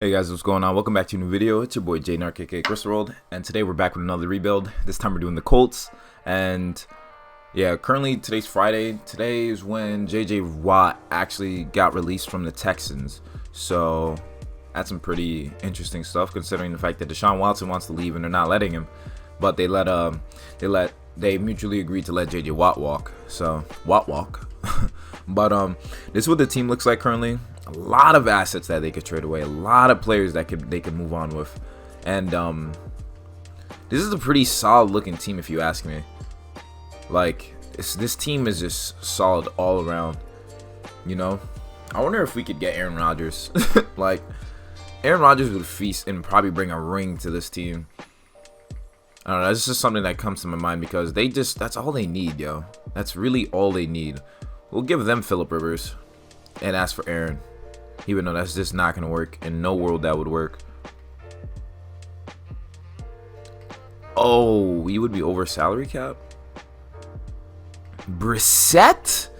Hey guys, what's going on? Welcome back to a new video. It's your boy J Narc aka Crystal, and today we're back with another rebuild. This time we're doing the Colts, and yeah, currently today's Friday. Today is when JJ Watt actually got released from the Texans, so that's some pretty interesting stuff considering the fact that Deshaun Watson wants to leave and they're not letting him, but they mutually agreed to let JJ Watt walk. So Watt walk. But this is what the team looks like currently. A lot of assets that they could trade away, a lot of players that they could move on with, and this is a pretty solid looking team if you ask me. Like this team is just solid all around. You know, I wonder if we could get Aaron Rodgers. Like Aaron Rodgers would feast and probably bring a ring to this team. I don't know. This is just something that comes to my mind because that's all they need, yo. That's really all they need. We'll give them Phillip Rivers and ask for Aaron. Even though that's just not going to work. In no world that would work. Oh, we would be over salary cap? Brissett?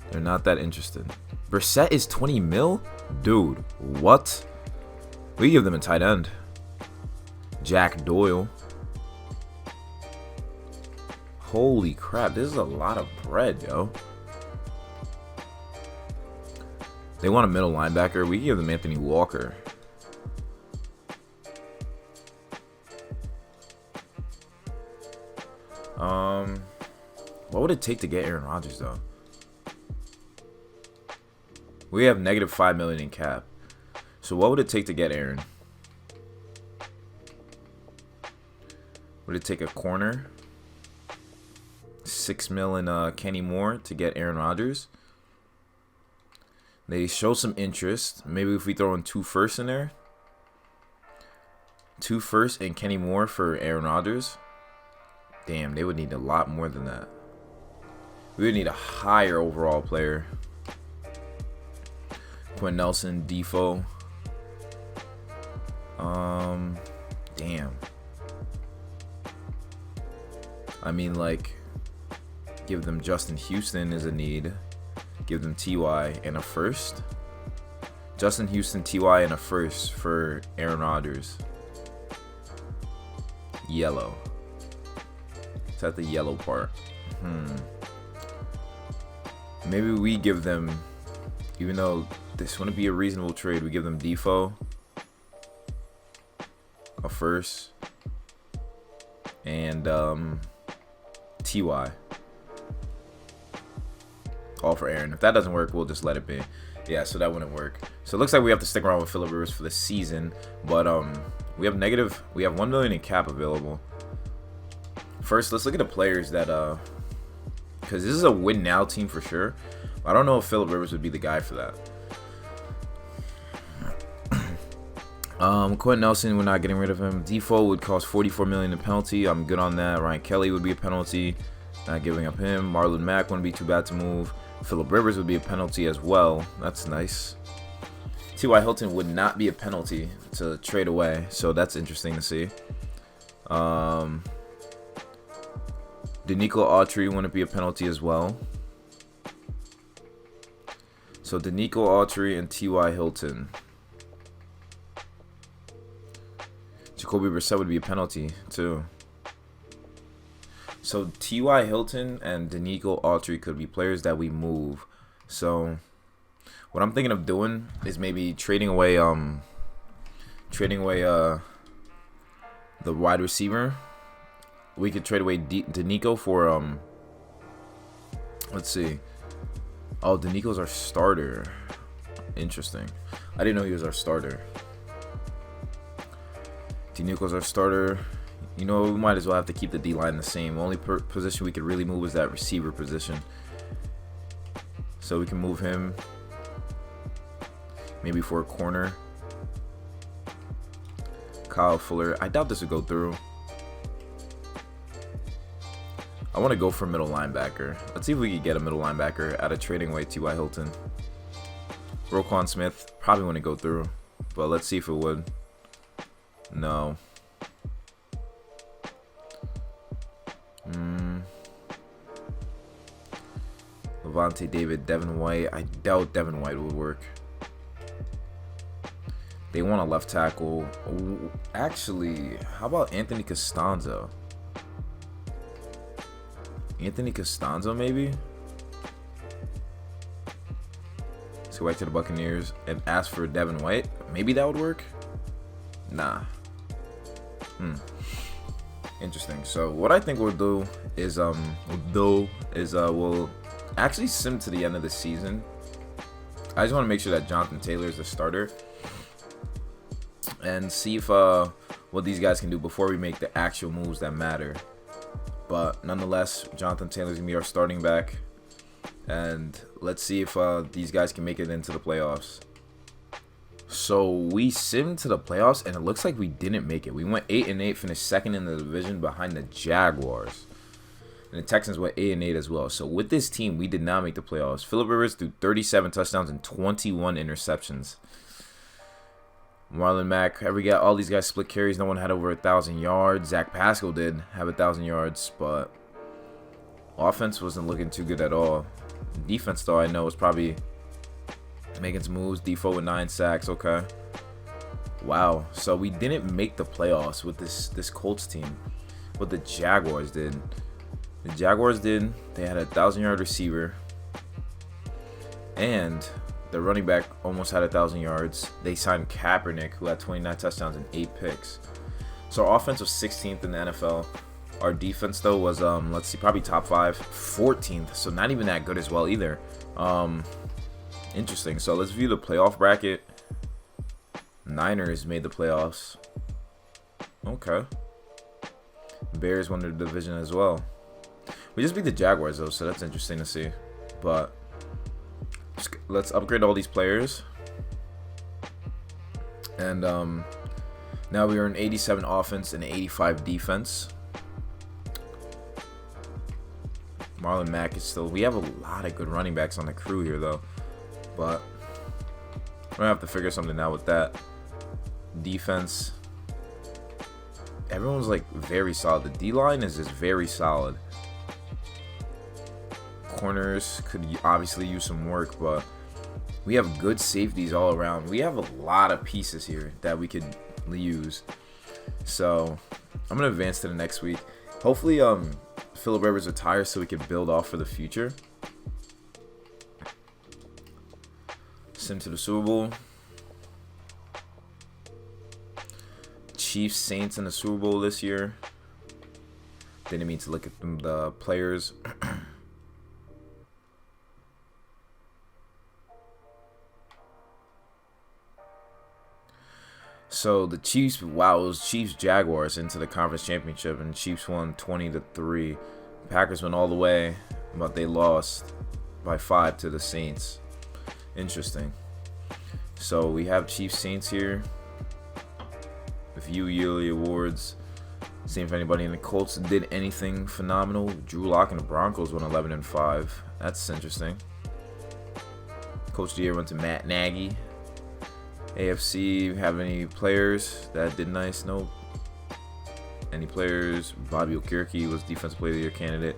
They're not that interested. Brissett is 20 mil? Dude, what? We give them a tight end. Jack Doyle. Holy crap, this is a lot of bread, yo. They want a middle linebacker. We give them Anthony Walker. What would it take to get Aaron Rodgers, though? We have negative $5 million in cap. So what would it take to get Aaron? Would it take a corner? 6 mil in Kenny Moore to get Aaron Rodgers? They show some interest. Maybe if we throw in 2 firsts in there. 2 firsts and Kenny Moore for Aaron Rodgers. Damn, they would need a lot more than that. We would need a higher overall player. Quinn Nelson, Defoe. Damn. I mean, like, give them Justin Houston is a need. Give them T.Y. and a first. Justin Houston, T.Y. and a first for Aaron Rodgers. Yellow. Is that the yellow part? Maybe we give them, even though this wouldn't be a reasonable trade, we give them Defoe, a first, and T.Y. all for Aaron. If that doesn't work, we'll just let it be. Yeah, so that wouldn't work. So it looks like we have to stick around with Phillip Rivers for the season, but we have $1 million in cap available. First, let's look at the players that because this is a win now team for sure. I don't know if Phillip Rivers would be the guy for that. Quinn Nelson, we're not getting rid of him. Defoe would cost $44 million in penalty. I'm good on that. Ryan Kelly would be a penalty. Not giving up him. Marlon Mack wouldn't be too bad to move. Phillip Rivers would be a penalty as well. That's nice. T.Y. Hilton would not be a penalty to trade away, so that's interesting to see. Danico Autry wouldn't be a penalty as well. So Danico Autry and T.Y. Hilton. Jacoby Brissett would be a penalty too. So T.Y. Hilton and Danico Autry could be players that we move. So what I'm thinking of doing is maybe trading away the wide receiver. We could trade away Danico for let's see. Oh, Danico's our starter. Interesting. I didn't know he was our starter. Danico's our starter. You know, we might as well have to keep the D-line the same. The only position we could really move is that receiver position. So we can move him maybe for a corner. Kyle Fuller. I doubt this would go through. I want to go for middle linebacker. Let's see if we could get a middle linebacker out of trading away T.Y. Hilton. Roquan Smith probably wouldn't go through, but let's see if it would. No. Levante David, Devin White. I doubt Devin White would work. They want a left tackle. Ooh, actually, how about Anthony Costanzo? Anthony Costanzo, maybe? Let's go back to the Buccaneers and ask for Devin White. Maybe that would work? Nah. Interesting. So what I think we'll do is we'll actually sim to the end of the season. I just want to make sure that Jonathan Taylor is the starter and see if what these guys can do before we make the actual moves that matter. But nonetheless, Jonathan Taylor's gonna be our starting back, and let's see if these guys can make it into the playoffs. So we simmed to the playoffs, and it looks like we didn't make it. We went 8-8, finished second in the division behind the Jaguars. And the Texans went 8-8 as well. So with this team, we did not make the playoffs. Phillip Rivers threw 37 touchdowns and 21 interceptions. Marlon Mack, we got all these guys split carries. No one had over 1,000 yards. Zach Pascal did have 1,000 yards, but offense wasn't looking too good at all. Defense, though, I know was probably making some moves. Defoe with 9 sacks. Okay. Wow. So we didn't make the playoffs with this Colts team. What the Jaguars did. The Jaguars did. They had a 1,000-yard receiver. And the running back almost had 1,000 yards. They signed Kaepernick, who had 29 touchdowns and 8 picks. So our offense was 16th in the NFL. Our defense, though, was, let's see, probably top 5. 14th. So not even that good as well either. Interesting. So let's view the playoff bracket. Niners made the playoffs. Okay. Bears won their division as well. We just beat the Jaguars, though, so that's interesting to see. But let's upgrade all these players. And now we are an 87 offense and 85 defense. Marlon Mack is still... We have a lot of good running backs on the crew here, though. But we're going to have to figure something out with that. Defense. Everyone's, like, very solid. The D-line is just very solid. Corners could obviously use some work, but we have good safeties all around. We have a lot of pieces here that we could use. So I'm going to advance to the next week. Hopefully Phillip Rivers retires so we can build off for the future. Sim to the Super Bowl. Chiefs Saints in the Super Bowl this year. Didn't mean to look at the players. So the Chiefs, wow, it was Chiefs Jaguars into the conference championship, and Chiefs won 20-3. Packers went all the way, but they lost by 5 to the Saints. Interesting. So we have Chiefs Saints here. A few yearly awards. See if anybody in the Colts did anything phenomenal. Drew Lock and the Broncos won 11-5. That's interesting. Coach of the year went to Matt Nagy. AFC, have any players that did nice? Nope. Any players? Bobby Okereke was Defensive Player of the Year candidate.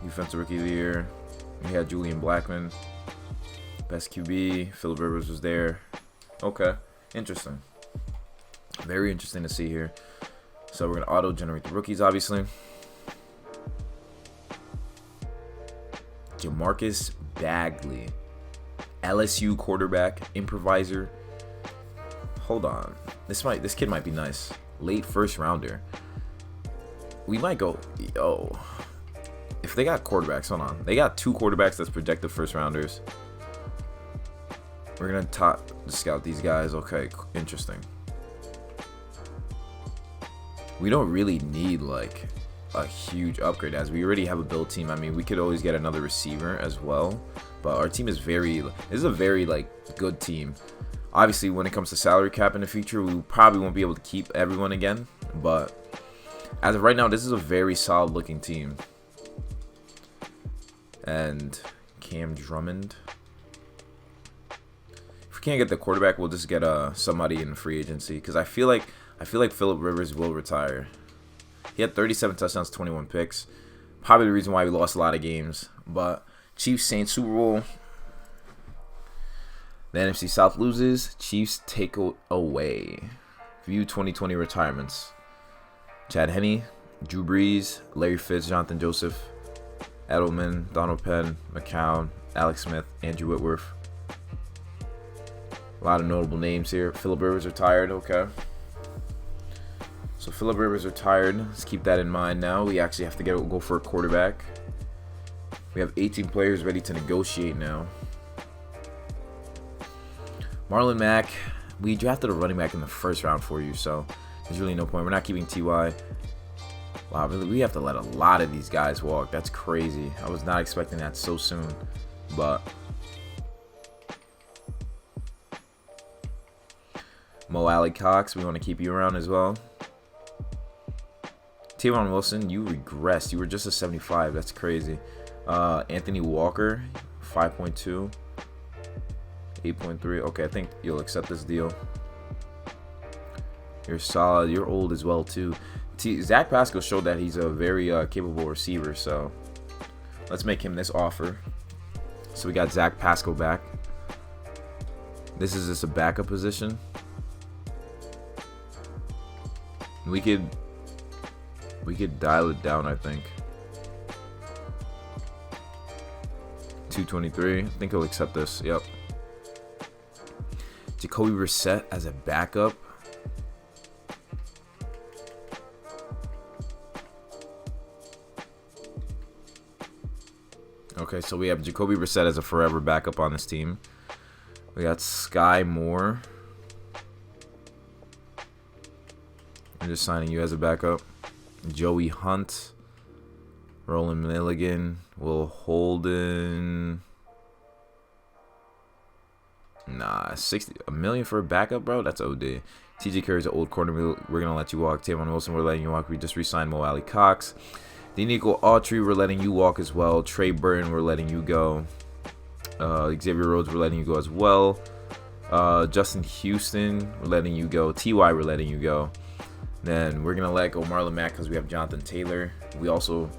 Defensive Rookie of the Year. We had Julian Blackmon. Best QB. Phillip Rivers was there. Okay. Interesting. Very interesting to see here. So we're going to auto-generate the rookies, obviously. Jamarcus Bagley. LSU quarterback, improviser. Hold on. This kid might be nice. Late first rounder. We might go, yo. If they got quarterbacks, hold on. They got 2 quarterbacks that's projected first rounders. We're going to scout these guys. Okay, interesting. We don't really need like a huge upgrade as we already have a build team. I mean, we could always get another receiver as well. But our team is this is a very like good team. Obviously, when it comes to salary cap in the future, we probably won't be able to keep everyone again. But as of right now, this is a very solid looking team. And Cam Drummond. If we can't get the quarterback, we'll just get somebody in free agency because I feel like Phillip Rivers will retire. He had 37 touchdowns, 21 picks. Probably the reason why we lost a lot of games. But Chiefs Saints Super Bowl. The NFC South loses. Chiefs take away. View 2020 retirements. Chad Henne, Drew Brees, Larry Fitz, Jonathan Joseph, Edelman, Donald Penn, McCown, Alex Smith, Andrew Whitworth. A lot of notable names here. Phillip Rivers retired. Okay. So Phillip Rivers retired. Let's keep that in mind now. We actually have to go for a quarterback. We have 18 players ready to negotiate now. Marlon Mack. We drafted a running back in the first round for you, so there's really no point. We're not keeping T.Y. Wow, really, we have to let a lot of these guys walk. That's crazy. I was not expecting that so soon, but Mo Alley Cox, we want to keep you around as well. Tavon Wilson, you regressed. You were just a 75. That's crazy. Anthony Walker, 5.2. 8.3. Okay, I think you'll accept this deal. You're solid. You're old as well, too. Zach Pascal showed that he's a very capable receiver, so let's make him this offer. So we got Zach Pascal back. This is just a backup position. We could dial it down, I think. 223. I think he'll accept this. Yep. Jacoby Brissett as a backup. Okay, so we have Jacoby Brissett as a forever backup on this team. We got Sky Moore. I'm just signing you as a backup. Joey Hunt. Roland Milligan. Will Holden. Nah, $1 million for a backup, bro. That's OD. TJ Curry's an old corner. We're gonna let you walk. Tavon Wilson, we're letting you walk. We just re-signed Mo Alley Cox. Denico Autry, we're letting you walk as well. Trey Burton, we're letting you go. Xavier Rhodes, we're letting you go as well. Justin Houston, we're letting you go. Ty, we're letting you go. Then we're gonna let go Marlon Mack because we have Jonathan Taylor. We also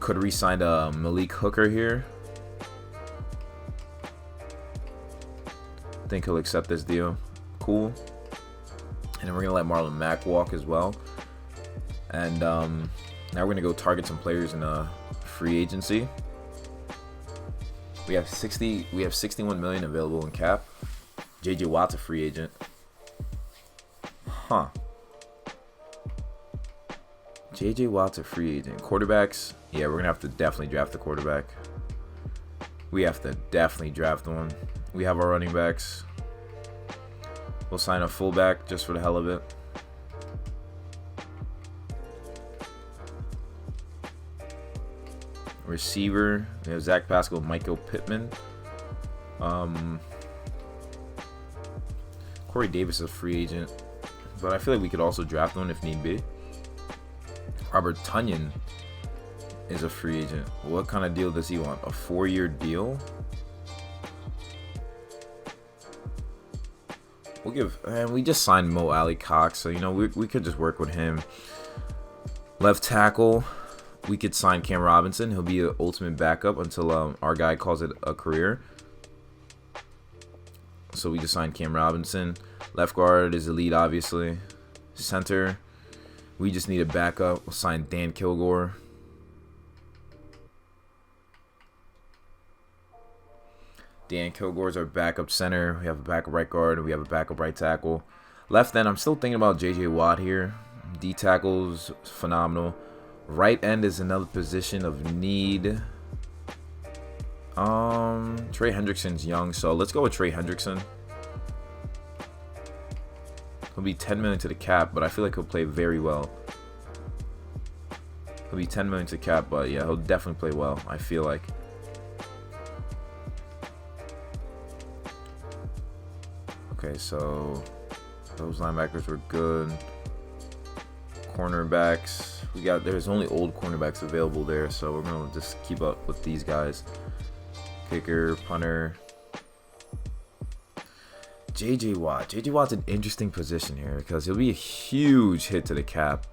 could re-sign Malik Hooker here. I think he'll accept this deal. Cool. And then we're gonna let Marlon Mack walk as well. And now we're gonna go target some players in free agency. We have 61 million available in cap. JJ Watt's a free agent. Huh. JJ Watt's a free agent. Quarterbacks, yeah, we're gonna have to definitely draft a quarterback. We have to definitely draft one. We have our running backs. We'll sign a fullback just for the hell of it. Receiver, we have Zach Pascal, Michael Pittman. Corey Davis is a free agent, but I feel like we could also draft one if need be. Robert Tonyan is a free agent. What kind of deal does he want? A 4-year deal? We'll give, and we just signed Mo Alley Cox, so you know we could just work with him. Left tackle, we could sign Cam Robinson. He'll be an ultimate backup until our guy calls it a career. So we just signed Cam Robinson. Left guard is elite, obviously. Center, we just need a backup. We'll sign Dan Kilgore. Dan Kilgore's our backup center. We have a backup right guard. We have a backup right tackle. Left end, I'm still thinking about J.J. Watt here. D tackle's phenomenal. Right end is another position of need. Trey Hendrickson's young, so let's go with Trey Hendrickson. He'll be 10 million to the cap, but I feel like he'll play very well. He'll be 10 million to the cap, but yeah, he'll definitely play well, I feel like. Okay, so those linebackers were good. Cornerbacks, there's only old cornerbacks available there, so we're gonna just keep up with these guys. Kicker, punter. JJ Watt. JJ Watt's an interesting position here because he'll be a huge hit to the cap,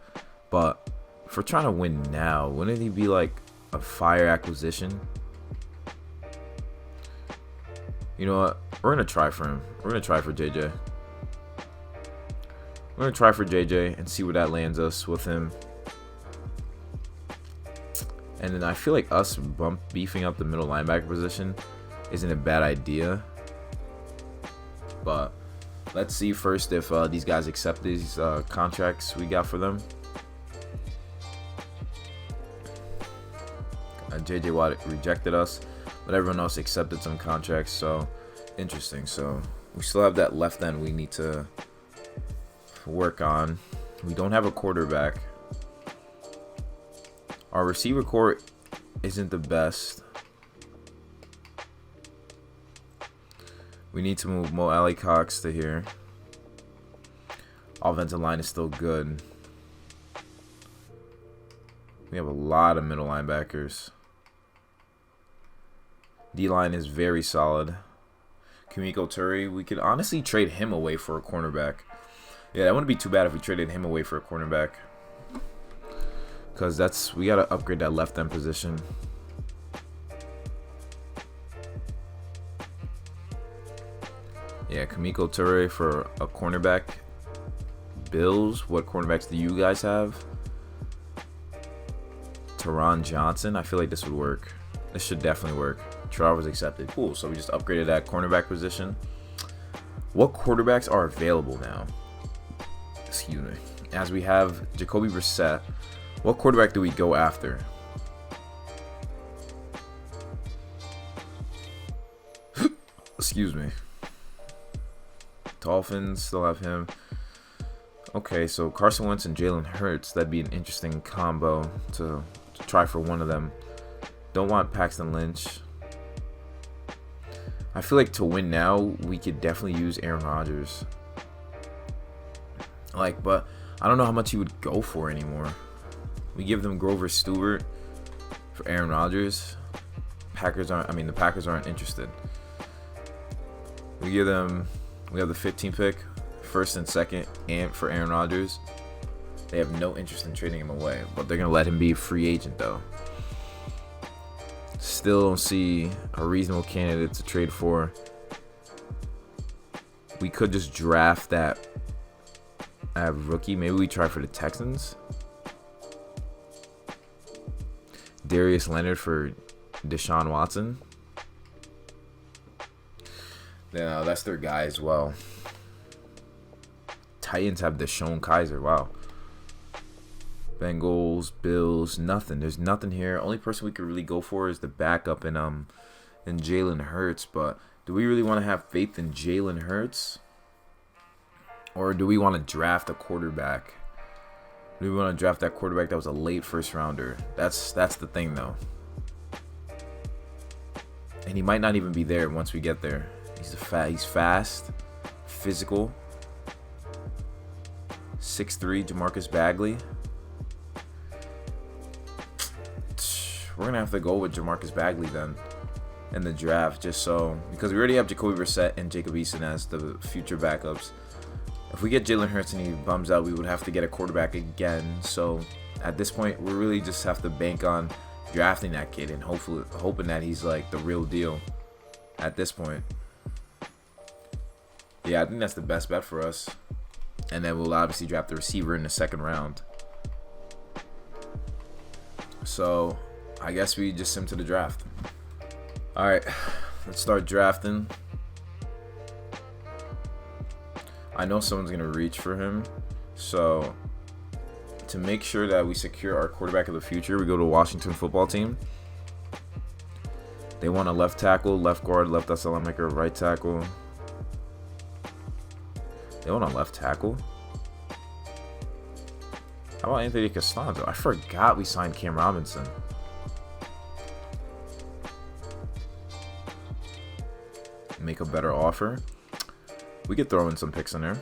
but if we're trying to win now, wouldn't he be like a fire acquisition? You know what? We're gonna try for him. We're gonna try for JJ. We're gonna try for JJ and see where that lands us with him. And then I feel like us beefing up the middle linebacker position isn't a bad idea. But let's see first if these guys accept these contracts we got for them. JJ Watt rejected us, but everyone else accepted some contracts, so interesting. So we still have that left end we need to work on. We don't have a quarterback. Our receiver core isn't the best. We need to move Mo Alley Cox to here. Offensive line is still good. We have a lot of middle linebackers. D-line is very solid. Kimiko Turi, we could honestly trade him away for a cornerback. Yeah, that wouldn't be too bad if we traded him away for a cornerback. Because we got to upgrade that left end position. Yeah, Kimiko Turi for a cornerback. Bills, what cornerbacks do you guys have? Teron Johnson, I feel like this would work. This should definitely work. Travis accepted. Cool, so we just upgraded that cornerback position. What quarterbacks are available now? Excuse me. As we have Jacoby Brissett, what quarterback do we go after? Excuse me. Dolphins still have him. Okay, so Carson Wentz and Jalen Hurts. That'd be an interesting combo to try for one of them. Don't want Paxton Lynch. I feel like to win now, we could definitely use Aaron Rodgers. But I don't know how much he would go for anymore. We give them Grover Stewart for Aaron Rodgers. The Packers aren't interested. We have the 15th pick, first and second, and for Aaron Rodgers. They have no interest in trading him away, but they're gonna let him be a free agent though. Still don't see a reasonable candidate to trade for. We could just draft that rookie. Maybe we try for the Texans. Darius Leonard for Deshaun Watson. Yeah, that's their guy as well. Titans have Deshaun Kaiser. Wow. Bengals, Bills, nothing. There's nothing here. Only person we could really go for is the backup in Jalen Hurts. But do we really want to have faith in Jalen Hurts? Or do we want to draft a quarterback? Do we want to draft that quarterback that was a late first rounder? That's the thing though. And he might not even be there once we get there. He's fast, physical. 6'3", Jamarcus Bagley. We're going to have to go with Jamarcus Bagley then in the draft, because we already have Jacoby Brissett and Jacob Eason as the future backups. If we get Jalen Hurts and he bums out, we would have to get a quarterback again. So at this point, we really just have to bank on drafting that kid and hoping that he's like the real deal at this point. Yeah, I think that's the best bet for us. And then we'll obviously draft the receiver in the second round. So I guess we just sim to the draft. All right, let's start drafting. I know someone's going to reach for him. So to make sure that we secure our quarterback of the future, we go to Washington football team. They want a left tackle, left guard, left outside linebacker, right tackle. They want a left tackle. How about Anthony Costanzo? I forgot we signed Cam Robinson. Make a better offer. We could throw in some picks in there.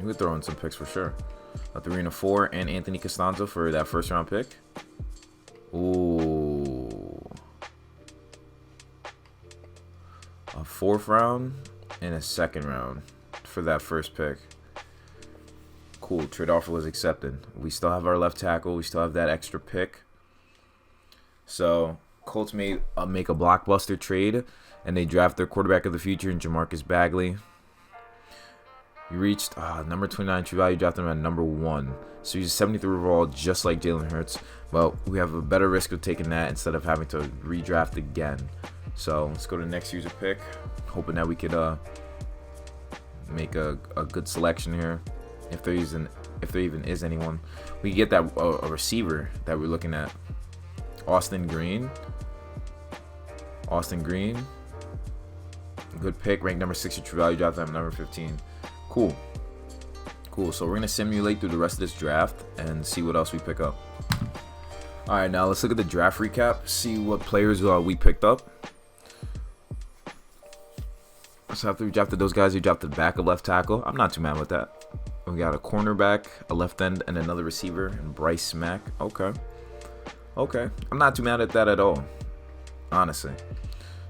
We could throw in some picks for sure. Arena 4 and Anthony Costanzo for that first round pick. Ooh. A 4th round and a 2nd round for that first pick. Cool. Trade offer was accepted. We still have our left tackle. We still have that extra pick. So Colts made make a blockbuster trade, and they draft their quarterback of the future in Jamarcus Bagley. You reached number 29 true value, drafted him at number 1. So he's 73 overall, just like Jalen Hurts. But we have a better risk of taking that instead of having to redraft again. So let's go to the next user pick, hoping that we could make a good selection here. If there even is anyone, we can get that a receiver that we're looking at. Austin Green. Good pick, ranked number 60 true value, drafted him number 15. Cool. So we're gonna simulate through the rest of this draft and see what else we pick up. All right, now let's look at the draft recap. See what players we picked up. So after we drafted those guys, we drafted back a left tackle. I'm not too mad with that. We got a cornerback, a left end, and another receiver, and Bryce Smack. Okay. I'm not too mad at that at all, honestly.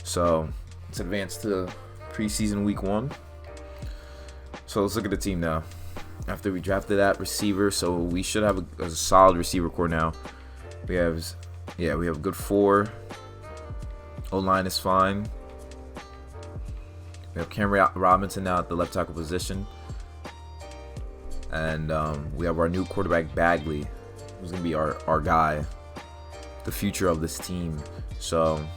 So let's advance to preseason week 1. So let's look at the team now. After we drafted that receiver, so we should have a solid receiver core now. We have a good 4. O-line is fine. We have Cameron Robinson now at the left tackle position. And we have our new quarterback, Bagley, who's going to be our guy, the future of this team. So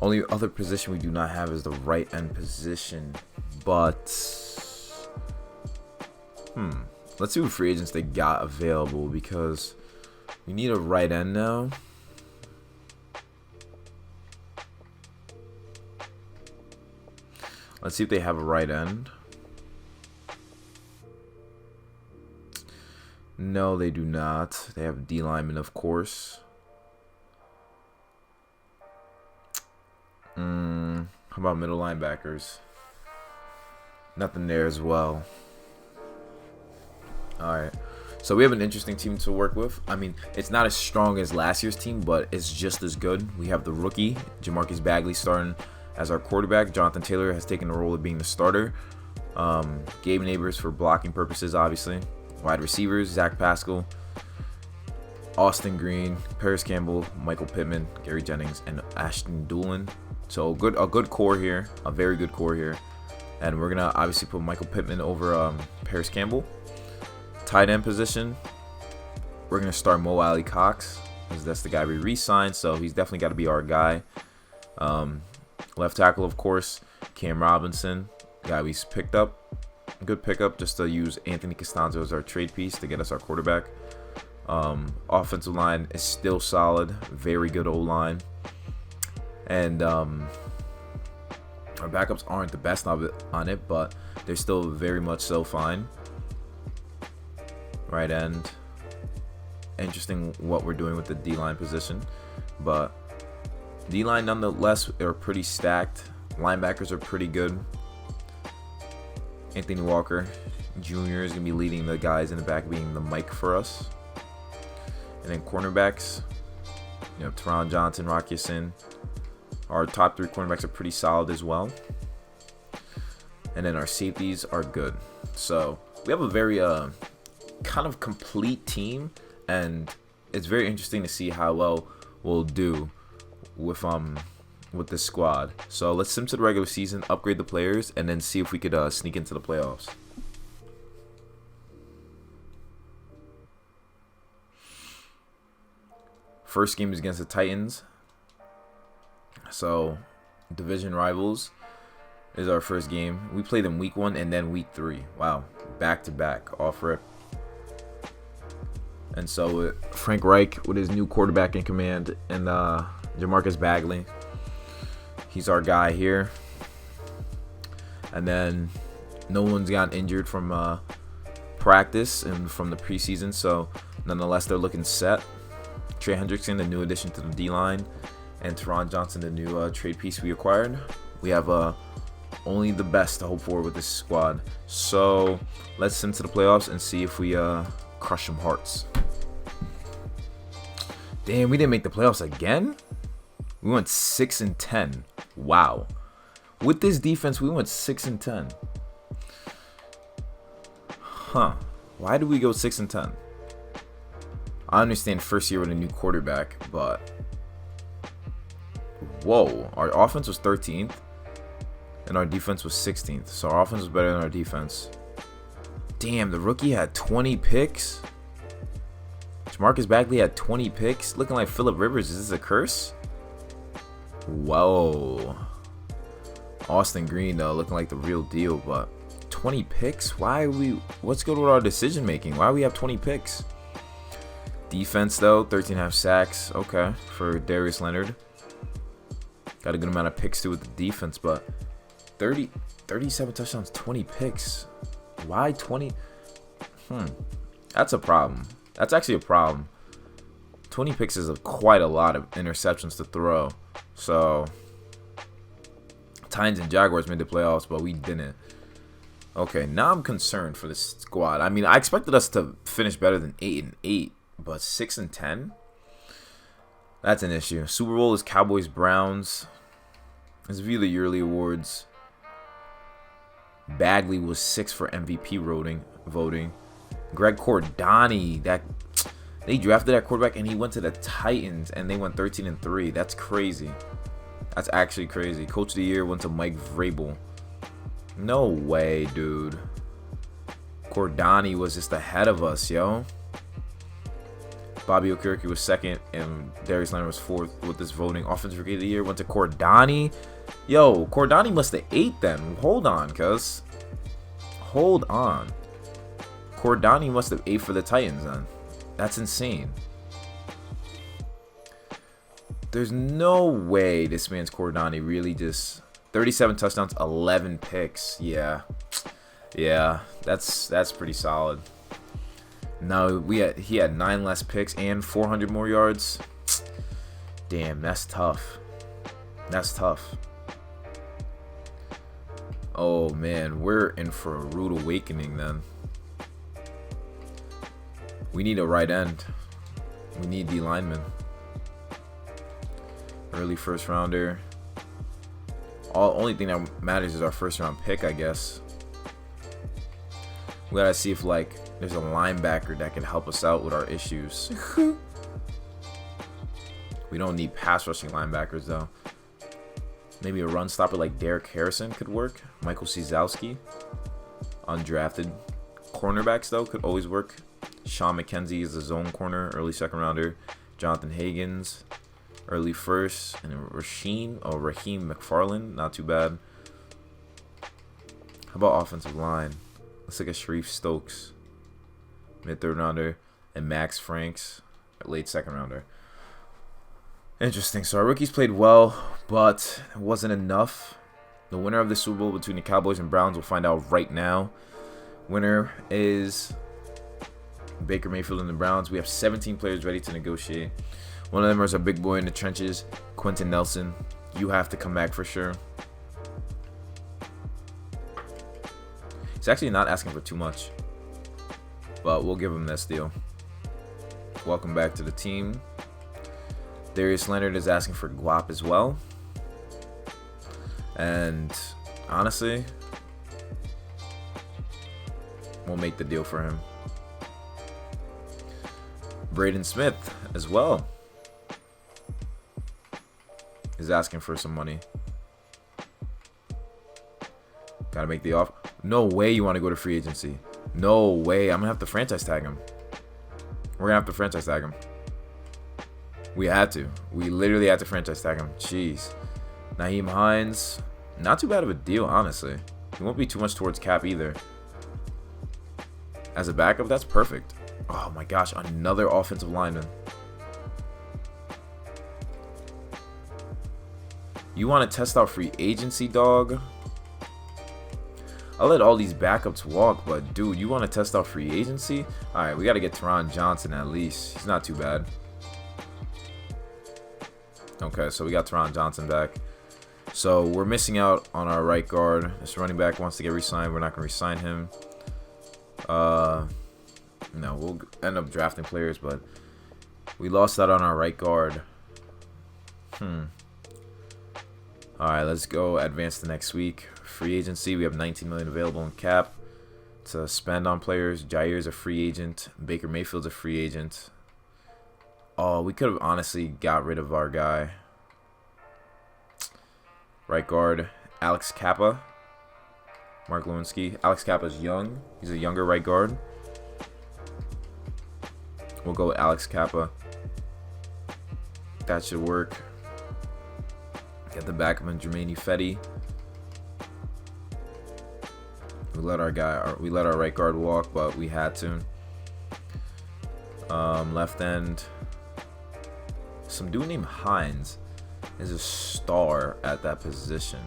only other position we do not have is the right end position. But let's see what free agents they got available, because we need a right end now. Let's see if they have a right end. No, they do not. They have D lineman, of course. How about middle linebackers? Nothing there as well. Alright. So we have an interesting team to work with. I mean, it's not as strong as last year's team, but it's just as good. We have the rookie, Jamarcus Bagley, starting as our quarterback. Jonathan Taylor has taken the role of being the starter. Gabe Neighbors for blocking purposes, obviously. Wide receivers, Zach Pascal, Austin Green, Paris Campbell, Michael Pittman, Gary Jennings, and Ashton Doolin. So a good core here, a very good core here. And we're going to obviously put Michael Pittman over Paris Campbell. Tight end position, we're going to start Mo Alley Cox, because that's the guy we re-signed, so he's definitely got to be our guy. Left tackle, of course, Cam Robinson, guy we picked up. Good pickup, just to use Anthony Costanzo as our trade piece to get us our quarterback. Offensive line is still solid, very good O-line. And our backups aren't the best on it, but they're still very much so fine. Right end. Interesting what we're doing with the D-line position. But D-line nonetheless are pretty stacked. Linebackers are pretty good. Anthony Walker Jr. is going to be leading the guys in the back, being the mic for us. And then cornerbacks, Teron Johnson, Rock Ya-Sin. Our top 3 cornerbacks are pretty solid as well. And then our safeties are good. So we have a very kind of complete team, and it's very interesting to see how well we'll do with this squad. So let's sim to the regular season, upgrade the players, and then see if we could sneak into the playoffs. First game is against the Titans. So division rivals is our first game. We played them week 1 and then week 3. Wow, back to back, off rip. And so Frank Reich with his new quarterback in command, and Jamarcus Bagley, he's our guy here. And then no one's gotten injured from practice and from the preseason, so nonetheless they're looking set. Trey Hendrickson, the new addition to the D-line, and Teron Johnson, the new trade piece we acquired. We have only the best to hope for with this squad. So let's sim to the playoffs and see if we crush some hearts. Damn, we didn't make the playoffs again? We went 6-10. Wow. With this defense, we went 6-10. Huh. Why did we go 6-10? I understand first year with a new quarterback, but whoa, our offense was 13th and our defense was 16th. So our offense was better than our defense. Damn, the rookie had 20 picks. Marcus Bagley had 20 picks. Looking like Phillip Rivers. Is this a curse? Whoa. Austin Green, though, looking like the real deal. But 20 picks? Why are we... What's good with our decision making? Why do we have 20 picks? Defense, though. 13.5 sacks. Okay. For Darius Leonard. Got a good amount of picks, too, with the defense. But 37 touchdowns, 20 picks. Why 20? That's a problem. That's actually a problem. 20 picks is quite a lot of interceptions to throw. So, Titans and Jaguars made the playoffs, but we didn't. Okay, now I'm concerned for this squad. I mean, I expected us to finish better than 8-8, but 6-10? That's an issue. Super Bowl is Cowboys-Browns. Let's view the yearly awards. Bagley was 6th for MVP voting. Greg Cordani, they drafted that quarterback and he went to the Titans and they went 13-3. That's crazy. That's actually crazy. Coach of the year went to Mike Vrabel. No way, dude. Cordani was just ahead of us, yo. Bobby Okereke was 2nd and Darius Leonard was 4th with this voting. Offensive Rookie of the Year went to Cordani. Yo, Cordani must have 8 then. Hold on, cuz. Hold on. Cordani must have 8 for the Titans then. That's insane. There's no way this man's Cordani really just 37 touchdowns, 11 picks. Yeah, that's pretty solid. No, he had 9 less picks and 400 more yards. Damn, that's tough. That's tough. Oh man, we're in for a rude awakening then. We need a right end. We need D lineman. Early first rounder. Only thing that matters is our first round pick, I guess. We gotta see if like there's a linebacker that can help us out with our issues. We don't need pass rushing linebackers though. Maybe a run stopper like Derek Harrison could work. Michael Cizalski. Undrafted. Cornerbacks though could always work. Sean McKenzie is a zone corner, early second rounder. Jonathan Higgins, early first. And Raheem McFarland, not too bad. How about offensive line? Looks like a Sharif Stokes, mid third rounder. And Max Franks, late second rounder. Interesting. So our rookies played well, but it wasn't enough. The winner of the Super Bowl between the Cowboys and Browns, we'll find out right now. Winner is Baker Mayfield and the Browns. We have 17 players ready to negotiate. One of them is our big boy in the trenches, Quentin Nelson. You have to come back for sure. He's actually not asking for too much, but we'll give him this deal. Welcome back to the team. Darius Leonard is asking for guap as well. And honestly, we'll make the deal for him. Braden Smith as well is asking for some money. Gotta make the offer. No way you want to go to free agency. No way. I'm gonna have to franchise tag him. We're gonna have to franchise tag him. We had to. We literally had to franchise tag him. Jeez. Naheem Hines, not too bad of a deal, honestly. He won't be too much towards cap either. As a backup, that's perfect. Oh my gosh, another offensive lineman. You want to test out free agency, dog? I'll let all these backups walk, but dude, you want to test out free agency? Alright, we got to get Teron Johnson at least. He's not too bad. Okay, so we got Teron Johnson back. So we're missing out on our right guard. This running back wants to get re-signed. We're not going to re-sign him. No, we'll end up drafting players, but we lost out on our right guard. Alright, let's go advance to next week. Free agency, we have 19 million available in cap to spend on players. Jair's a free agent. Baker Mayfield's a free agent. Oh, we could have honestly got rid of our guy. Right guard, Alex Kappa. Mark Lewinsky. Alex Kappa's young. He's a younger right guard. We'll go with Alex Kappa. That should work. Get the backup in Jermaine Fetty. We let our right guard walk, but we had to. Left end. Some dude named Hines is a star at that position.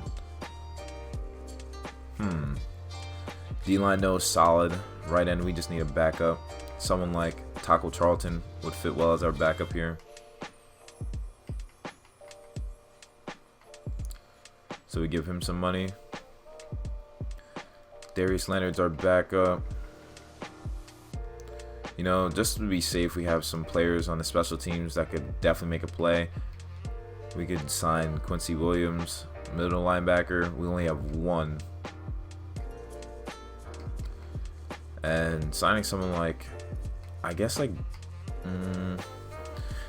D-line, no, solid. Right end, we just need a backup. Someone like Taco Charlton would fit well as our backup here. So we give him some money. Darius Leonard's our backup. You know, just to be safe, we have some players on the special teams that could definitely make a play. We could sign Quincy Williams, middle linebacker. We only have one. And signing someone like, I guess like,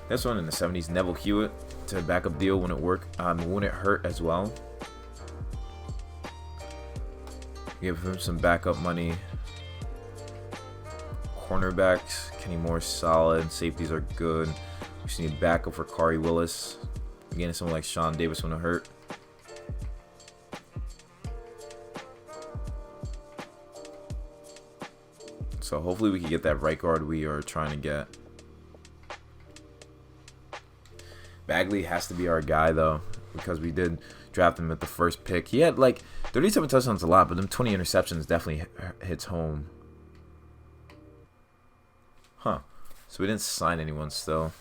this one in the 70s, Neville Hewitt to backup deal wouldn't work. Wouldn't hurt as well. Give him some backup money. Cornerbacks, Kenny Moore's solid. Safeties are good. We just need backup for Kari Willis. Again, someone like Sean Davis wouldn't hurt. So hopefully we can get that right guard we are trying to get. Bagley has to be our guy though, because we did draft him at the first pick. He had like 37 touchdowns, a lot, but them 20 interceptions definitely hits home. Huh. So we didn't sign anyone still.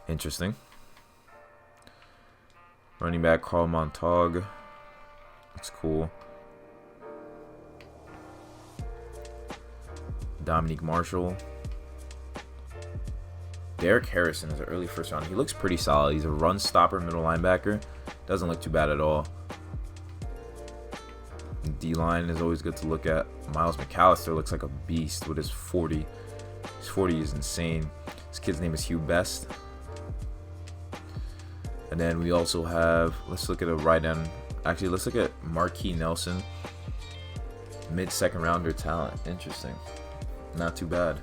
Interesting. Running back Carl Montag. That's cool. Dominique Marshall. Derek Harrison is an early first round. He looks pretty solid. He's a run stopper, middle linebacker. Doesn't look too bad at all. D-line is always good to look at. Miles McAllister looks like a beast with his 40. His 40 is insane. This kid's name is Hugh Best. And then we also have, let's look at a right end. Actually, let's look at Marquis Nelson. Mid-second rounder talent. Interesting. Not too bad.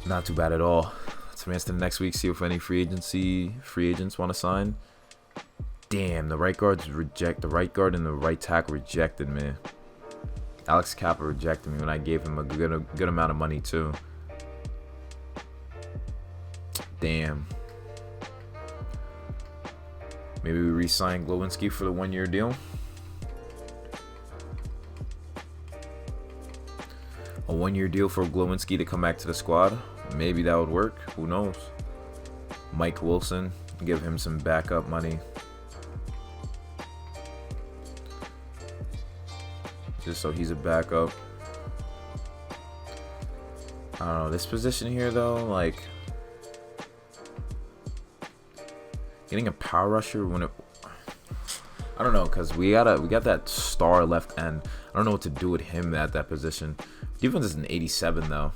Not too bad at all. Let's advance to the next week, see if any free agents want to sign. Damn, the right guard and the right tackle rejected me. Alex Kappa rejected me when I gave him a good amount of money too. Damn. Maybe we re-sign Glowinski for the 1-year deal. A 1-year deal for Glowinski to come back to the squad. Maybe that would work. Who knows? Mike Wilson. Give him some backup money. Just so he's a backup. I don't know. This position here, though, like, getting a power rusher when it, I don't know, because we got that star left end. I don't know what to do with him at that position. Defense is an 87 though.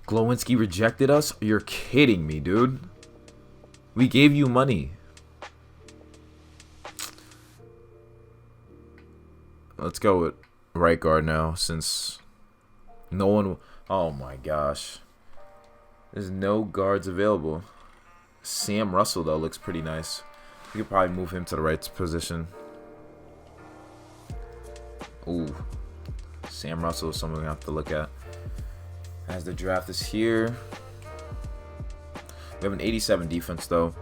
Glowinski rejected us? You're kidding me, dude. We gave you money. Let's go with right guard now, since no one. Oh my gosh. There's no guards available. Sam Russell though looks pretty nice. We could probably move him to the right position. Ooh, Sam Russell is someone we have to look at. As the draft is here, we have an 87 defense though.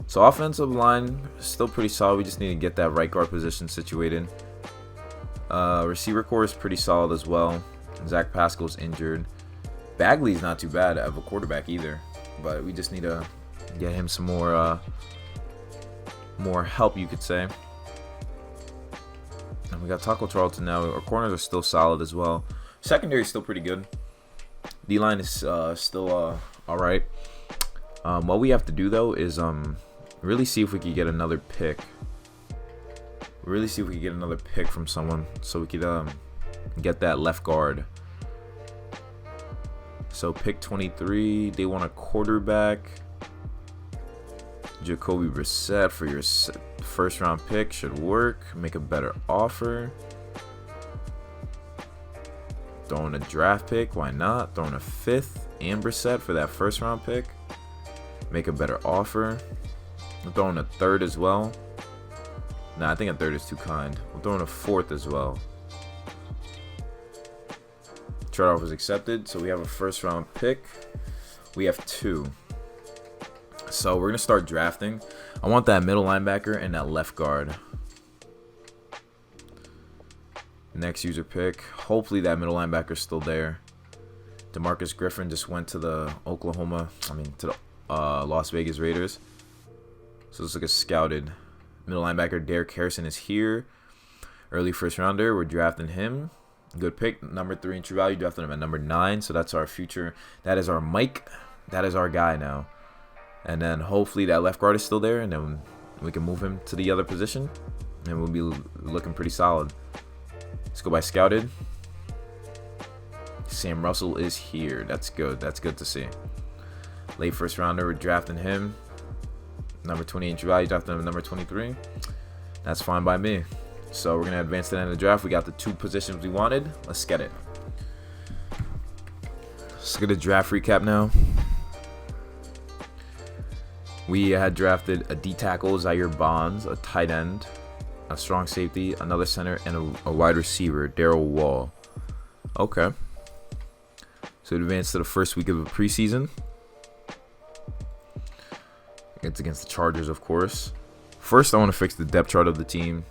So offensive line is still pretty solid. We just need to get that right guard position situated. Receiver core is pretty solid as well. Zach Pascal's injured. Bagley's not too bad of a quarterback either, but we just need to get him some more help, you could say. And we got Taco Charlton now. Our corners are still solid as well. Secondary is still pretty good. D-line is still all right. What we have to do though is really see if we could get another pick. Really see if we could get another pick from someone, so we could get that left guard. So pick 23, they want a quarterback. Jacoby Brissett for your first round pick should work. Make a better offer. Throwing a draft pick, why not? Throwing a 5th and Brissett for that first round pick. Make a better offer. I'm throwing a 3rd as well. Nah, I think a 3rd is too kind. I'm throwing a 4th as well. Trade-off was accepted, so we have a first round pick. We have 2. So we're going to start drafting. I want that middle linebacker and that left guard. Next user pick. Hopefully that middle linebacker is still there. DeMarcus Griffin just went to the Las Vegas Raiders. So it's like a scouted middle linebacker. Derek Harrison is here. Early first rounder. We're drafting him. Good pick. Number 3 in true value. Drafted him at number 9. So that's our future. That is our Mike. That is our guy now. And then hopefully that left guard is still there. And then we can move him to the other position. And we'll be looking pretty solid. Let's go by scouted. Sam Russell is here. That's good. That's good to see. Late first rounder. We're drafting him. Number 20 in true value. Drafting him at number 23. That's fine by me. So we're going to advance to the end of the draft. We got the 2 positions we wanted. Let's get it. Let's get a draft recap now. We had drafted a D-tackle, Zaire Bonds, a tight end, a strong safety, another center, and a wide receiver, Darrell Wall. Okay. So we advanced to the first week of the preseason. It's against the Chargers, of course. First, I want to fix the depth chart of the team.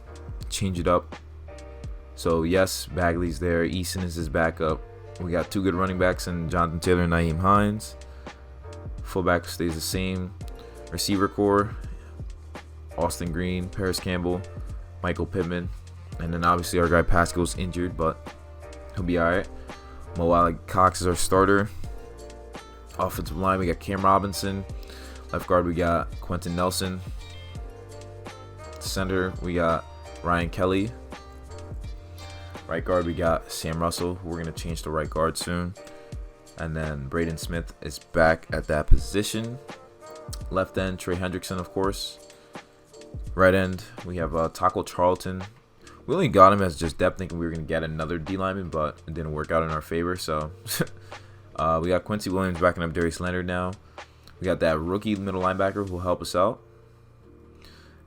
Change it up. So, yes, Bagley's there. Eason is his backup. We got 2 good running backs in Jonathan Taylor and Nyheim Hines. Fullback stays the same. Receiver core, Austin Green, Paris Campbell, Michael Pittman. And then obviously our guy Pascal's injured, but he'll be all right. Mo Alley-Cox is our starter. Offensive line, we got Cam Robinson. Left guard, we got Quentin Nelson. Center, we got Ryan Kelly. Right guard, we got Sam Russell. We're going to change to right guard soon. And then Braden Smith is back at that position. Left end, Trey Hendrickson, of course. Right end, we have Taco Charlton. We only got him as just depth, thinking we were going to get another D lineman, but it didn't work out in our favor. So we got Quincy Williams backing up Darius Leonard now. We got that rookie middle linebacker who will help us out.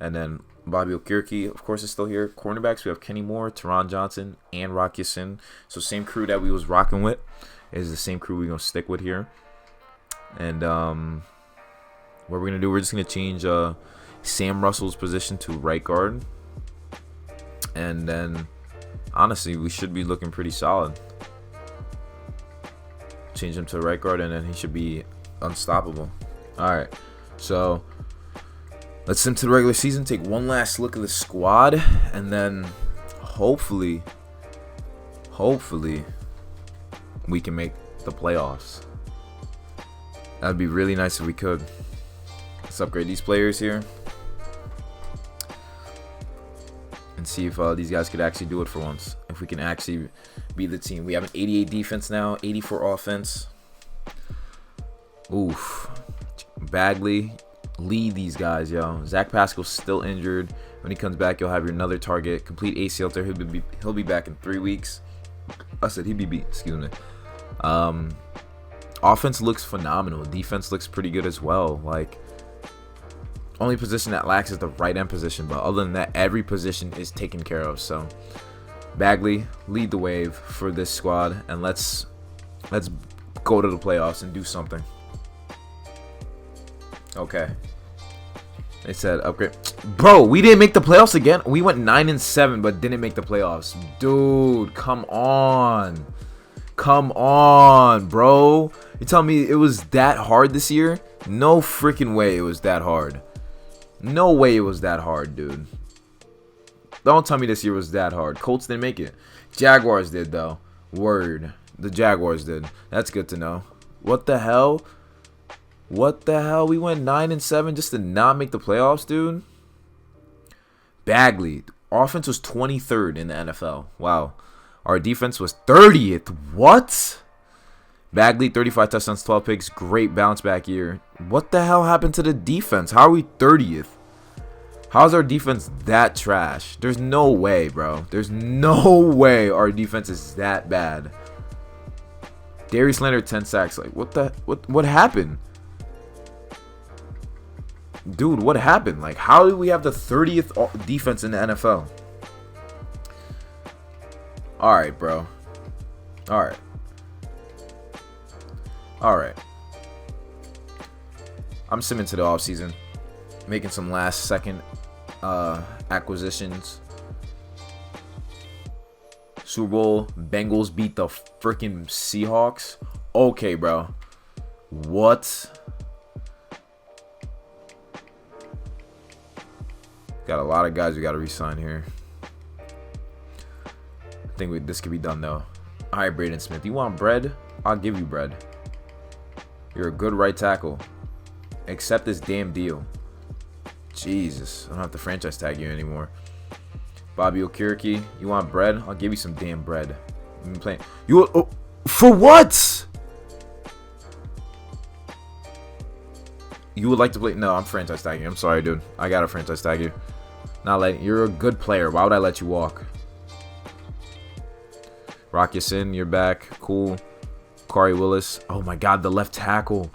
And then Bobby Okiriki, of course, is still here. Cornerbacks, we have Kenny Moore, Teron Johnson, and Rock Ya-Sin. So same crew that we was rocking with is the same crew we're going to stick with here. And what we're going to do, we're just going to change Sam Russell's position to right guard. And then, honestly, we should be looking pretty solid. Change him to right guard, and then he should be unstoppable. All right, so let's send to the regular season, take one last look at the squad, and then hopefully we can make the playoffs. That'd be really nice if we could. Let's upgrade these players here and see if these guys could actually do it for once. If we can actually be the team. We have an 88 defense now, 84 offense. Oof. Bagley, lead these guys, yo. Zach Pascal's still injured. When he comes back, you'll have your another target. Complete ACL tear. He'll be back in 3 weeks. I said he'd be beat. Excuse me. Offense looks phenomenal. Defense looks pretty good as well. Like, only position that lacks is the right end position, but other than that, every position is taken care of. So Bagley, lead the wave for this squad, and let's go to the playoffs and do something. Okay. They said upgrade. Bro, we didn't make the playoffs again. We went 9-7, but didn't make the playoffs. Dude, come on. Come on, bro. You telling me it was that hard this year? No freaking way it was that hard. No way it was that hard, dude. Don't tell me this year was that hard. Colts didn't make it. Jaguars did, though. Word. The Jaguars did. That's good to know. What the hell? What the hell? We went 9-7 just to not make the playoffs, dude? Bagley. Offense was 23rd in the NFL. Wow. Our defense was 30th. What? Bagley, 35 touchdowns, 12 picks. Great bounce back year. What the hell happened to the defense? How are we 30th? How's our defense that trash? There's no way, bro. There's no way our defense is that bad. Darius Leonard, 10 sacks. Like, what happened? Dude, what happened? Like, how do we have the 30th defense in the NFL? Alright, bro. Alright. Alright. I'm simming to the offseason. Making some last second acquisitions. Super Bowl. Bengals beat the freaking Seahawks. Okay, bro. What? Got a lot of guys we got to re-sign here. I think this could be done, though. All right, Braden Smith. You want bread? I'll give you bread. You're a good right tackle. Accept this damn deal. Jesus. I don't have to franchise tag you anymore. Bobby Okereke. You want bread? I'll give you some damn bread. You've been playing. You for what? You would like to play? No, I'm franchise tagging you. I'm sorry, dude. I gotta franchise tag you. Not letting. You're a good player. Why would I let you walk? Rock Yasin, you're back. Cool. Corey Willis. Oh my God, the left tackle.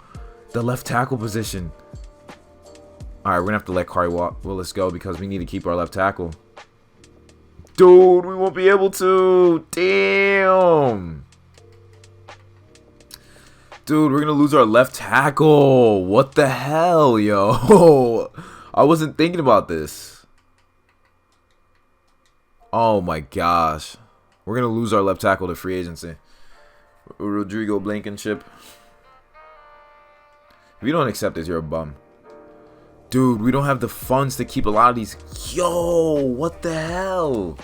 The left tackle position. All right, we're gonna have to let Corey Willis go because we need to keep our left tackle. Dude, we won't be able to. Damn. Dude, we're gonna lose our left tackle. What the hell, yo? I wasn't thinking about this. Oh my gosh. We're gonna lose our left tackle to free agency. Rodrigo Blankenship. If you don't accept this, you're a bum. Dude, we don't have the funds to keep a lot of these. Yo, what the hell?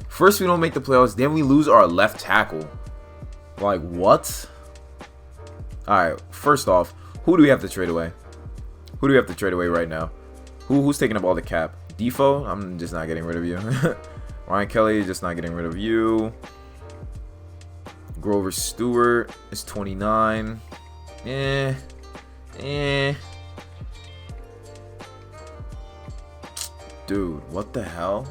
First, we don't make the playoffs, then we lose our left tackle. Like, what? Alright, first off, who do we have to trade away? Who do we have to trade away right now? Who's taking up all the cap? Defoe? I'm just not getting rid of you. Ryan Kelly, just not getting rid of you. Grover Stewart is 29. Dude, what the hell?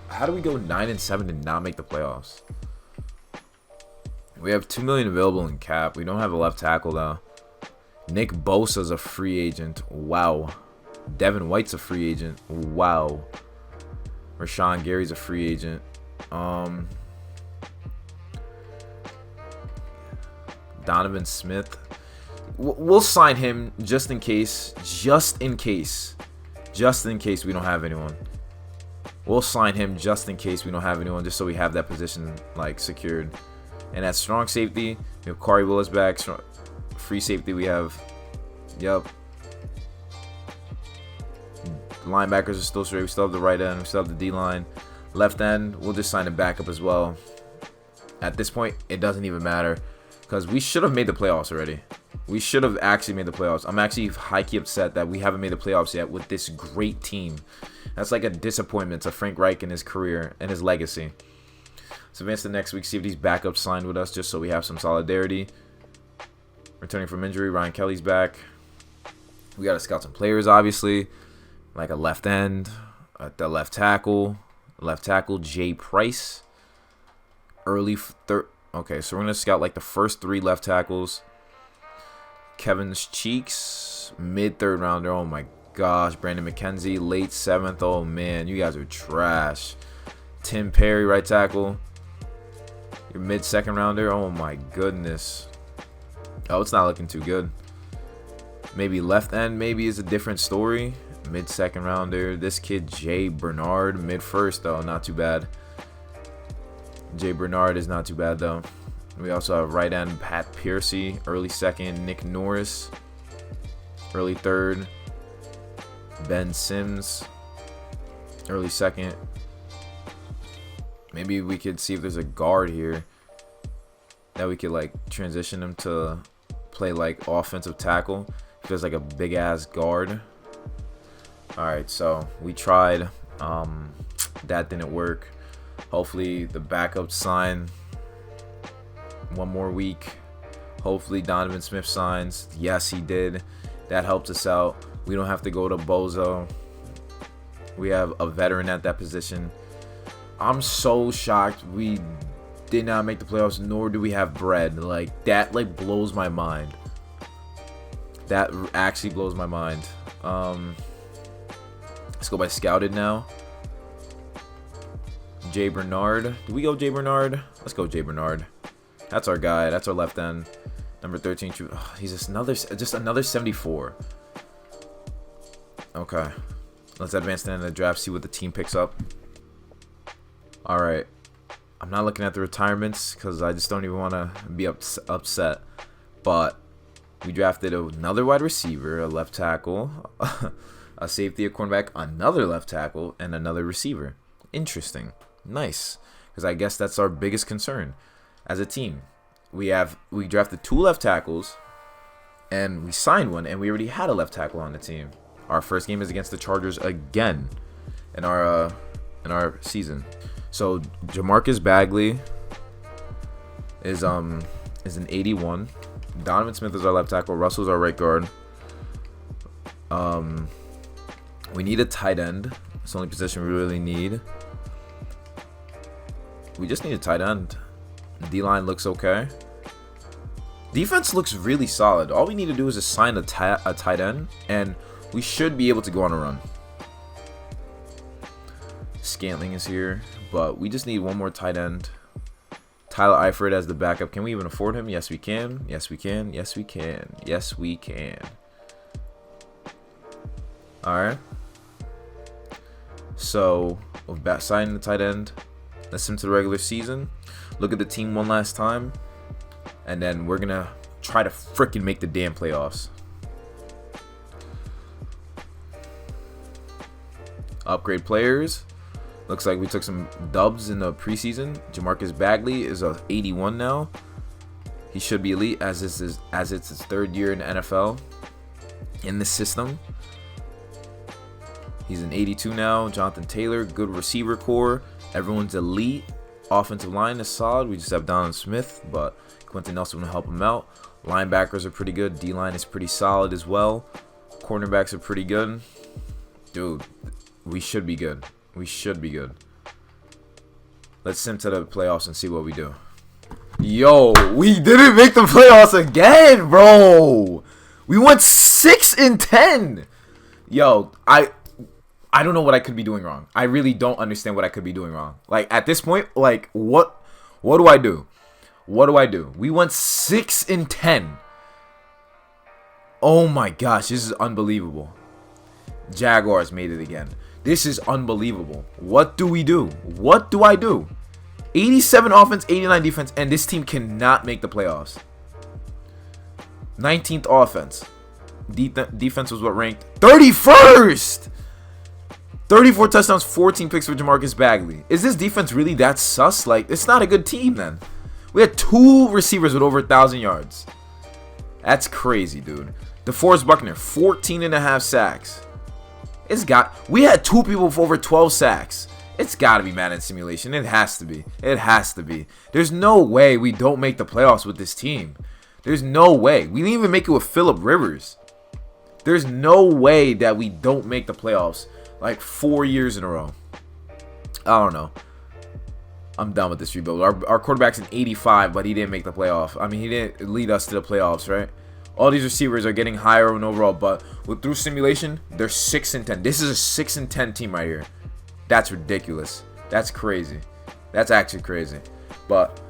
How do we go 9-7 and not make the playoffs? We have $2 million available in cap. We don't have a left tackle though. Nick Bosa's a free agent. Wow. Devin White's a free agent. Wow. Rashawn Gary's a free agent. Donovan Smith. We'll sign him just in case. Just in case we don't have anyone. We'll sign him just in case we don't have anyone, just so we have that position like secured. And at strong safety, we have Corey Willis back. Free safety, we have. Yep. Linebackers are still straight. We still have the right end. We still have the D-line. Left end, we'll just sign a backup as well. At this point, it doesn't even matter because we should have made the playoffs already. We should have actually made the playoffs. I'm actually high-key upset that we haven't made the playoffs yet with this great team. That's like a disappointment to Frank Reich and his career and his legacy. Let's advance to next week, see if these backups signed with us just so we have some solidarity. Returning from injury, Ryan Kelly's back. We got to scout some players, obviously. Like a left end, the left tackle, Jay Price. Early third. Okay, so we're going to scout like the first 3 left tackles. Kevin's Cheeks, mid-third rounder. Oh my gosh. Brandon McKenzie, late 7th. Oh man, you guys are trash. Tim Perry, right tackle. Your mid-second rounder. Oh my goodness. Oh, it's not looking too good. Maybe left end maybe is a different story. Mid-second rounder. This kid, Jay Bernard, mid-first though. Not too bad. Jay Bernard is not too bad though. We also have right end Pat Piercy, early second. Nick Norris, early third. Ben Sims, early second. Maybe we could see if there's a guard here that we could like transition him to play like offensive tackle. If there's like a big ass guard. All right, so we tried. That didn't work. Hopefully the backup sign one more week. Hopefully Donovan Smith signs. Yes, he did. That helped us out. We don't have to go to Bozo. We have a veteran at that position. I'm so shocked we did not make the playoffs, nor do we have bread. Like, that blows my mind. That actually blows my mind. Let's go by scouted now. Jay Bernard. Do we go Jay Bernard? Let's go Jay Bernard. That's our guy. That's our left end. Number 13. Oh, he's just another 74. Okay. Let's advance to the end of the draft. See what the team picks up. All right. I'm not looking at the retirements because I just don't even want to be upset. But we drafted another wide receiver, a left tackle, a safety, a cornerback, another left tackle, and another receiver. Interesting. Nice. Because I guess that's our biggest concern as a team. We drafted 2 left tackles, and we signed one, and we already had a left tackle on the team. Our first game is against the Chargers again in our season. So Jamarcus Bagley is an 81. Donovan Smith is our left tackle. Russell's our right guard. We need a tight end. It's the only position we really need. We just need a tight end. D-line looks okay. Defense looks really solid. All we need to do is assign a tight end, and we should be able to go on a run. Scantling is here, but we just need one more tight end. Tyler Eifert as the backup. Can we even afford him? Yes, we can. Yes, we can. Yes, we can. Yes, we can. All right. So, we'll sign the tight end. Let's send him to the regular season. Look at the team one last time. And then we're going to try to freaking make the damn playoffs. Upgrade players. Looks like we took some dubs in the preseason. Jamarcus Bagley is a 81 now. He should be elite as it's his 3rd year in the NFL in the system. He's an 82 now. Jonathan Taylor, good receiver core. Everyone's elite. Offensive line is solid. We just have Donovan Smith, but Quentin Nelson will help him out. Linebackers are pretty good. D-line is pretty solid as well. Cornerbacks are pretty good. Dude, we should be good. We should be good. Let's sim to the playoffs and see what we do. Yo, we didn't make the playoffs again, bro. We went 6-10. Yo, I don't know what I could be doing wrong. I really don't understand what I could be doing wrong. Like, at this point, like, what do I do? What do I do? We went 6-10. Oh my gosh, this is unbelievable. Jaguars made it again. This is unbelievable. What do we do? What do I do? 87 offense, 89 defense, and this team cannot make the playoffs. 19th offense. Defense was what ranked? 31st! 34 touchdowns, 14 picks for Jamarcus Bagley. Is this defense really that sus? Like, it's not a good team then. We had 2 receivers with over 1,000 yards. That's crazy, dude. DeForest Buckner, 14.5 sacks. We had 2 people with over 12 sacks. It's got to be Madden simulation. It has to be. It has to be. There's no way we don't make the playoffs with this team. There's no way. We didn't even make it with Phillip Rivers. There's no way that we don't make the playoffs like 4 years in a row. I don't know. I'm done with this rebuild. Our quarterback's an 85, but he didn't make the playoff. I mean, he didn't lead us to the playoffs, right? All these receivers are getting higher in overall, but through simulation, they're 6-10. This is a 6-10 team right here. That's ridiculous. That's crazy. That's actually crazy. But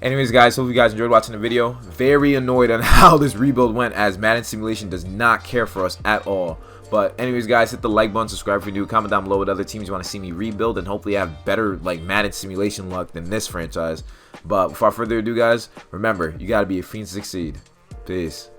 anyways, guys, hope you guys enjoyed watching the video. Very annoyed on how this rebuild went, as Madden simulation does not care for us at all. But anyways, guys, hit the like button, subscribe if you're new, comment down below what other teams you want to see me rebuild, and hopefully have better like Madden simulation luck than this franchise. But without further ado, guys, remember, you got to be a fiend to succeed. Peace.